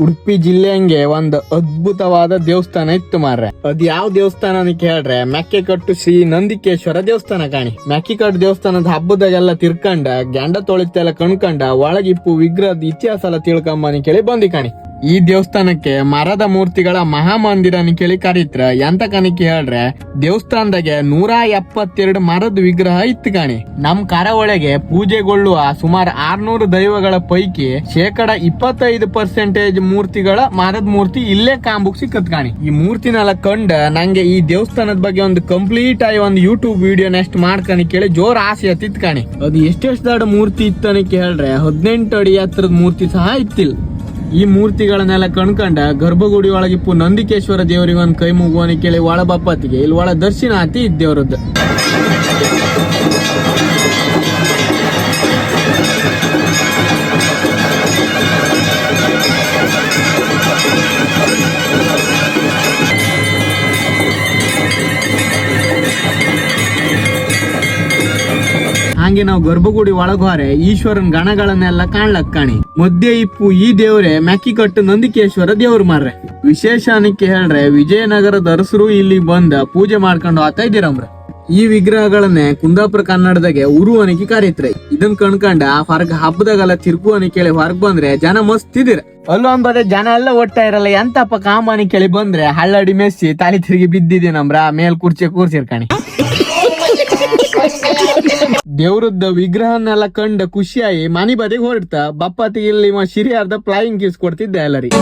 ಉಡುಪಿ ಜಿಲ್ಲೆಯಂಗೆ ಒಂದು ಅದ್ಭುತವಾದ ದೇವಸ್ಥಾನ ಇತ್ತು ಮಾರ್ರೆ. ಅದ್ ಯಾವ ದೇವಸ್ಥಾನ ಅಂತ ಕೇಳ್ರೆ ಮೆಕ್ಕೆಕಟ್ಟು ಶ್ರೀ ನಂದಿಕೇಶ್ವರ ದೇವಸ್ಥಾನ ಕಾಣಿ. ಮೆಕ್ಕೆಕಟ್ಟು ದೇವಸ್ಥಾನದ ಹಬ್ಬದಾಗೆಲ್ಲ ತಿರ್ಕಂಡ ಗ್ಯಾಂಡ ತೊಳಿತೆಲ್ಲ ಕಣ್ಕಂಡ ಒಳಗಿಪ್ಪು ವಿಗ್ರಹದ ಇತಿಹಾಸ ಎಲ್ಲ ತಿಳ್ಕೊಂಬನಿ ಕೇಳಿ ಬಂದಿ ಕಾಣಿ. ಈ ದೇವಸ್ಥಾನಕ್ಕೆ ಮರದ ಮೂರ್ತಿಗಳ ಮಹಾಮಂದಿರ ಕೇಳಿ ಕರೀತ್ರ. ಎಂತ ಕನಿಕೆ ಹೇಳ್ರೆ ದೇವಸ್ಥಾನದಾಗೆ 172 ಮರದ ವಿಗ್ರಹ ಇತ್ತು ಕಾಣಿ. ನಮ್ ಕರಾವಳಿಗೆ ಪೂಜೆಗೊಳ್ಳುವ ಸುಮಾರು 600 ದೈವಗಳ ಪೈಕಿ 25% ಮೂರ್ತಿಗಳ ಮರದ ಮೂರ್ತಿ ಇಲ್ಲೇ ಕಾಂಬುಕ್ ಸಿಕ್ಕತ್ ಕಾಣಿ. ಈ ಮೂರ್ತಿನೆಲ್ಲ ಕಂಡ ನಂಗೆ ಈ ದೇವಸ್ಥಾನದ ಬಗ್ಗೆ ಒಂದು ಕಂಪ್ಲೀಟ್ ಆಗಿ ಒಂದು ಯೂಟ್ಯೂಬ್ ವಿಡಿಯೋ ನೆಕ್ಸ್ಟ್ ಮಾಡ್ಕನಿ ಕೇಳಿ ಜೋರ್ ಆಸೆ ಹತ್ತಿತ್ ಕಾಣಿ. ಅದು ಎಷ್ಟೆಷ್ಟು ದೊಡ್ಡ ಮೂರ್ತಿ ಇತ್ತನಿಕೆ ಹೇಳ್ರೆ 18 ಅಡಿ ಎತ್ತರದ ಮೂರ್ತಿ ಸಹ ಇತ್ತಿಲ್ಲ. ಈ ಮೂರ್ತಿಗಳನ್ನೆಲ್ಲ ಕಣ್ಕಂಡ ಗರ್ಭಗುಡಿ ಒಳಗಿಪ್ಪು ನಂದಿಕೇಶ್ವರ ದೇವರಿಗೆ ಒಂದ್ ಕೈ ಮುಗುವನಿ ಕೇಳಿ ಒಳ ಬಪ್ಪತ್ತಿಗೆ ಇಲ್ಲಿ ಒಳ ದರ್ಶನ ಆತಿ ಇದ್ದೇವ್ರದ್ದು. ಹಂಗೆ ನಾವು ಗರ್ಭಗುಡಿ ಒಳಗೋರೆ ಈಶ್ವರನ್ ಗಣಗಳನ್ನೆಲ್ಲ ಕಾಣ್ಲಕ್ ಕಾಣಿ. ಮಧ್ಯೆ ಇಪ್ಪು ಈ ದೇವ್ರೆ ಮೆಕ್ಕಿಕಟ್ಟು ನಂದಿಕೇಶ್ವರ ದೇವ್ರು ಮಾರ್ರೆ. ವಿಶೇಷ ಅನ್ನಕ್ಕೆ ಹೇಳ್ರೆ ವಿಜಯನಗರದ ಅರಸರು ಇಲ್ಲಿ ಬಂದ ಪೂಜೆ ಮಾಡ್ಕೊಂಡು ಆತ ಇದ್ದೀರಮ್ರ. ಈ ವಿಗ್ರಹಗಳನ್ನೇ ಕುಂದಾಪುರ ಕನ್ನಡದಾಗೆ ಉರು ಅನಿಕೆ ಕರೀತ್ರೆ. ಇದನ್ ಕಣ್ಕಂಡ ಹೊರಗ ಹಬ್ಬದಾಗೆಲ್ಲ ತಿರ್ಗು ಅನಿ ಕೇಳಿ ಹೊರಗ್ ಬಂದ್ರೆ ಜನ ಮಸ್ತ್ ಇದಿರ. ಅಲ್ಲೂ ಅಂಬದೆ ಜನ ಎಲ್ಲ ಒಟ್ಟ ಇರಲ್ಲ. ಎಂತಪ್ಪ ಕಾಮನಿ ಕೇಳಿ ಬಂದ್ರೆ ಹಳ್ಳಡಿ ಮೆಸ್ಸಿ ತಾಲಿ ತಿರುಗಿ ಬಿದ್ದಿದೆ ನಮ್ರ ಮೇಲ್ ಕೂರ್ಸಿರ್ಕಾಣಿ. ದೇವ್ರದ್ದ ವಿಗ್ರಹನೆಲ್ಲ ಕಂಡ ಖುಷಿಯಾಗಿ ಮನಿ ಬದಿಗೆ ಹೊರಡ್ತಾ ಬಪ್ಪತ್ತಿಗೆ ಇಲ್ಲಿ ಶಿರಿಯಾರ್ದ ಫ್ಲೈಯಿಂಗ್ ಕಿಸ್ ಕೊಡ್ತಿದ್ದೆ ಎಲ್ಲರಿಗೆ.